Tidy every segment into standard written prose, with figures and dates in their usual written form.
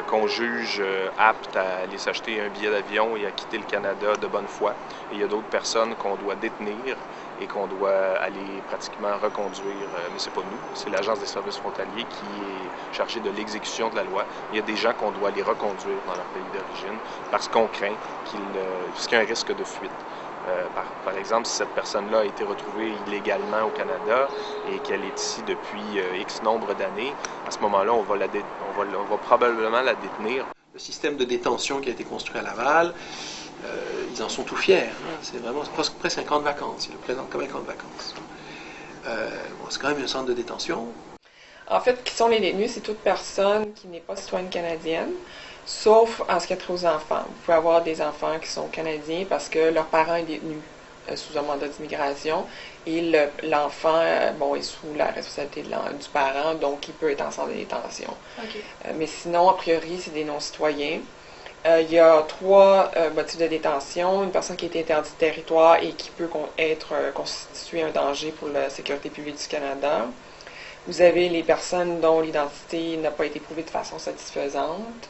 Qu'on juge aptes à aller s'acheter un billet d'avion et à quitter le Canada de bonne foi. Et il y a d'autres personnes qu'on doit détenir et qu'on doit aller pratiquement reconduire, mais c'est pas nous, c'est l'Agence des services frontaliers qui est chargée de l'exécution de la loi. Il y a des gens qu'on doit aller reconduire dans leur pays d'origine parce qu'on craint qu'il y a un risque de fuite. Par exemple, si cette personne-là a été retrouvée illégalement au Canada et qu'elle est ici depuis X nombre d'années, à ce moment-là, on va probablement la détenir. Le système de détention qui a été construit à Laval, ils en sont tout fiers. Hein. C'est vraiment presque un camp de vacances. Ils le présentent comme un camp de vacances. Bon, c'est quand même un centre de détention. En fait, qui sont les détenus, c'est toute personne qui n'est pas citoyenne canadienne, sauf en ce qui a trait aux enfants. Vous pouvez avoir des enfants qui sont canadiens parce que leur parent est détenu sous un mandat d'immigration et l'enfant est sous la responsabilité du parent, donc il peut être en centre de détention. Okay. Mais sinon, a priori, c'est des non-citoyens. Il y a 3 motifs de détention. Une personne qui a été interdite de territoire et qui peut constituer un danger pour la sécurité publique du Canada. Vous avez les personnes dont l'identité n'a pas été prouvée de façon satisfaisante.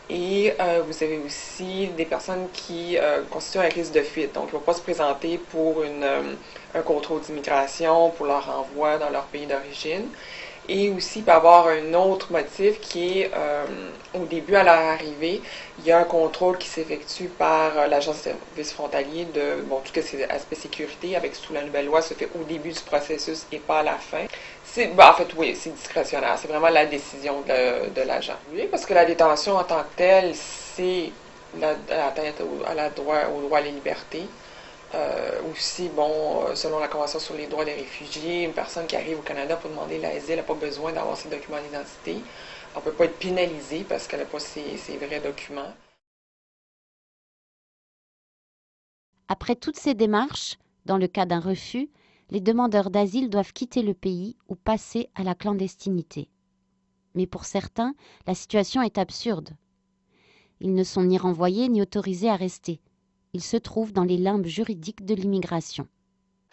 Et vous avez aussi des personnes qui constituent un risque de fuite. Donc, ils ne vont pas se présenter pour un contrôle d'immigration, pour leur renvoi dans leur pays d'origine. Et aussi, il peut y avoir un autre motif qui est, au début, à leur arrivée, il y a un contrôle qui s'effectue par l'Agence des services frontaliers de, tout ce qui est aspect sécurité, avec sous la nouvelle loi, se fait au début du processus et pas à la fin. En fait, oui, c'est discrétionnaire. C'est vraiment la décision de l'agent. Oui, parce que la détention en tant que telle, c'est l'atteinte au droit à la liberté. Aussi, selon la Convention sur les droits des réfugiés, une personne qui arrive au Canada pour demander l'asile n'a pas besoin d'avoir ses documents d'identité. On ne peut pas être pénalisé parce qu'elle n'a pas ses vrais documents. Après toutes ces démarches, dans le cas d'un refus, les demandeurs d'asile doivent quitter le pays ou passer à la clandestinité. Mais pour certains, la situation est absurde. Ils ne sont ni renvoyés ni autorisés à rester. Ils se trouvent dans les limbes juridiques de l'immigration.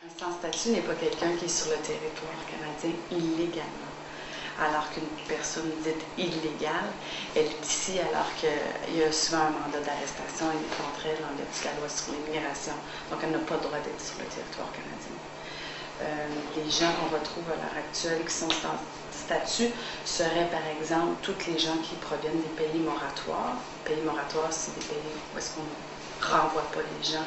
Un sans statut n'est pas quelqu'un qui est sur le territoire canadien illégalement. Alors qu'une personne dite illégale, elle est ici alors qu'il y a souvent un mandat d'arrestation et contre elle en vertu de la loi sur l'immigration. Donc elle n'a pas le droit d'être sur le territoire canadien. Les gens qu'on retrouve à l'heure actuelle qui sont sans statut seraient par exemple toutes les gens qui proviennent des pays moratoires. Les pays moratoires, c'est des pays où est-ce qu'on renvoie pas les gens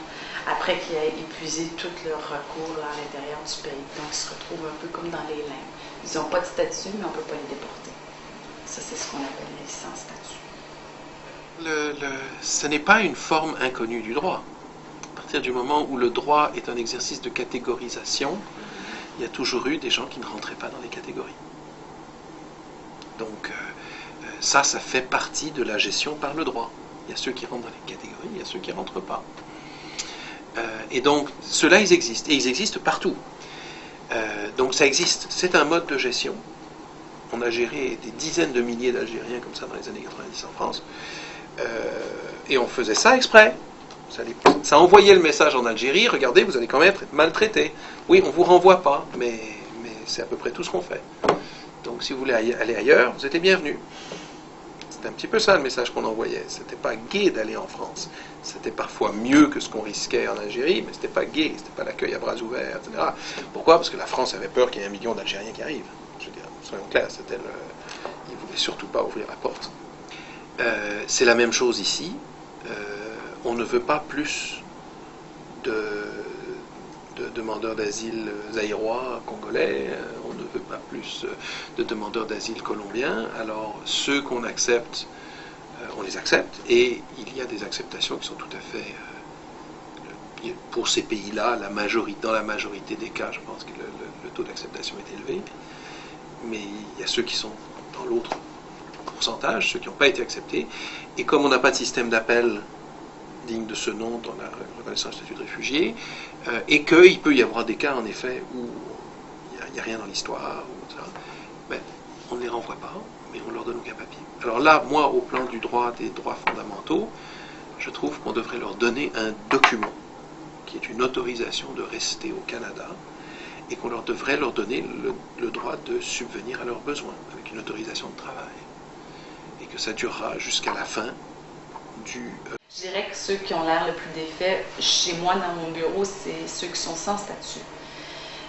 après qu'ils aient épuisé tout leur recours à l'intérieur du pays. Donc, ils se retrouvent un peu comme dans les limbes. Ils n'ont pas de statut, mais on ne peut pas les déporter. Ça, c'est ce qu'on appelle les sans-statut. Ce n'est pas une forme inconnue du droit. À partir du moment où le droit est un exercice de catégorisation, il y a toujours eu des gens qui ne rentraient pas dans les catégories. Donc, ça fait partie de la gestion par le droit. Il y a ceux qui rentrent dans les catégories, il y a ceux qui ne rentrent pas. Et donc, ceux-là, ils existent. Et ils existent partout. Donc, ça existe. C'est un mode de gestion. On a géré des dizaines de milliers d'Algériens comme ça dans les années 90 en France. Et on faisait ça exprès. Ça envoyait le message en Algérie, regardez, vous allez quand même être maltraité. Oui, on ne vous renvoie pas, mais c'est à peu près tout ce qu'on fait. Donc, si vous voulez aller ailleurs, vous êtes les bienvenus. C'était un petit peu ça le message qu'on envoyait. C'était pas gai d'aller en France. C'était parfois mieux que ce qu'on risquait en Algérie, mais c'était pas gai, c'était pas l'accueil à bras ouverts, etc. Pourquoi? Parce que la France avait peur qu'il y ait 1 million d'Algériens qui arrivent. Je veux dire, soyons clairs, ils ne voulaient surtout pas ouvrir la porte. C'est la même chose ici. On ne veut pas plus de demandeurs d'asile zaïrois, congolais, on ne veut pas plus de demandeurs d'asile colombiens. Alors ceux qu'on accepte, on les accepte, et il y a des acceptations qui sont tout à fait, pour ces pays-là, dans la majorité des cas, je pense que le taux d'acceptation est élevé, mais il y a ceux qui sont dans l'autre pourcentage, ceux qui n'ont pas été acceptés, et comme on n'a pas de système d'appel digne de ce nom dans la reconnaissance du statut de réfugié, et qu'il peut y avoir des cas, en effet, où il n'y a rien dans l'histoire, on ne les renvoie pas, mais on leur donne aucun papier. Alors là, moi, au plan du droit des droits fondamentaux, je trouve qu'on devrait leur donner un document, qui est une autorisation de rester au Canada, et qu'on devrait leur donner le droit de subvenir à leurs besoins, avec une autorisation de travail. et que ça durera jusqu'à la fin du... Je dirais que ceux qui ont l'air le plus défaits, chez moi dans mon bureau, c'est ceux qui sont sans statut.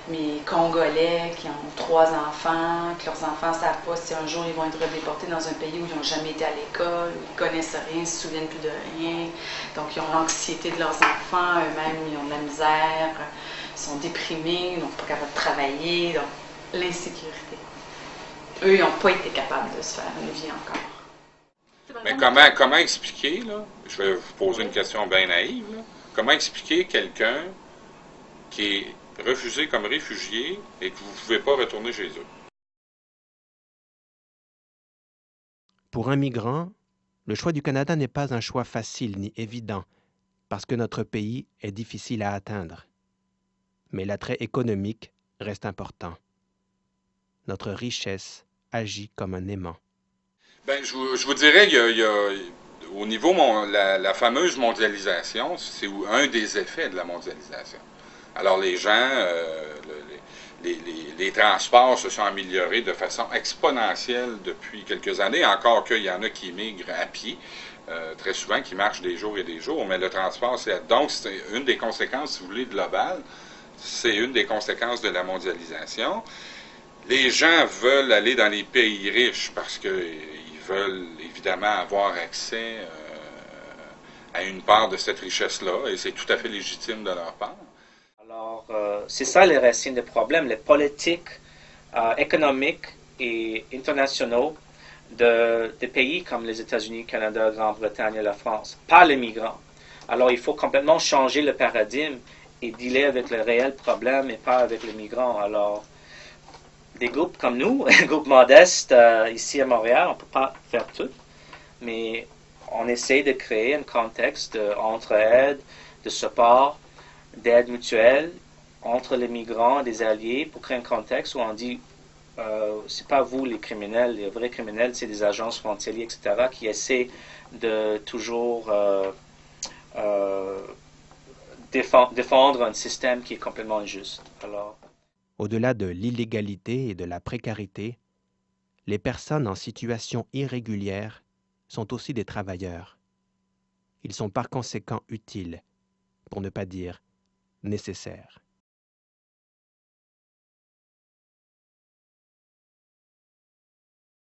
Mes Congolais qui ont 3 enfants, que leurs enfants ne savent pas si un jour ils vont être déportés dans un pays où ils n'ont jamais été à l'école, où ils ne connaissent rien, ils ne se souviennent plus de rien. Donc ils ont l'anxiété de leurs enfants, eux-mêmes ils ont de la misère, ils sont déprimés, ils n'ont pas capable de travailler, donc l'insécurité. Eux, ils n'ont pas été capables de se faire une vie encore. Mais comment expliquer, là, je vais vous poser une question bien naïve, là, comment expliquer quelqu'un qui est refusé comme réfugié et que vous ne pouvez pas retourner chez eux? Pour un migrant, le choix du Canada n'est pas un choix facile ni évident, parce que notre pays est difficile à atteindre. Mais l'attrait économique reste important. Notre richesse agit comme un aimant. Ben, je vous dirais, au niveau la fameuse mondialisation, c'est un des effets de la mondialisation. Alors les gens, les transports se sont améliorés de façon exponentielle depuis quelques années, encore qu'il y en a qui migrent à pied, très souvent, qui marchent des jours et des jours, mais le transport, donc c'est une des conséquences, si vous voulez, globales, c'est une des conséquences de la mondialisation. Les gens veulent aller dans les pays riches parce qu'ils veulent évidemment avoir accès à une part de cette richesse-là, et c'est tout à fait légitime de leur part. Alors, c'est ça les racines des problèmes, les politiques économiques et internationaux des pays comme les États-Unis, le Canada, la Grande-Bretagne et la France, pas les migrants. Alors, il faut complètement changer le paradigme et dealer avec les réels problèmes et pas avec les migrants. Alors, des groupes comme nous, un groupe modeste ici à Montréal, on ne peut pas faire tout, mais on essaie de créer un contexte d'entraide, de support, d'aide mutuelle entre les migrants et des alliés pour créer un contexte où on dit c'est pas vous les criminels, les vrais criminels, c'est des agences frontaliers, etc., qui essaient de toujours défendre un système qui est complètement injuste. Alors, au-delà de l'illégalité et de la précarité, les personnes en situation irrégulière sont aussi des travailleurs. Ils sont par conséquent utiles, pour ne pas dire nécessaires.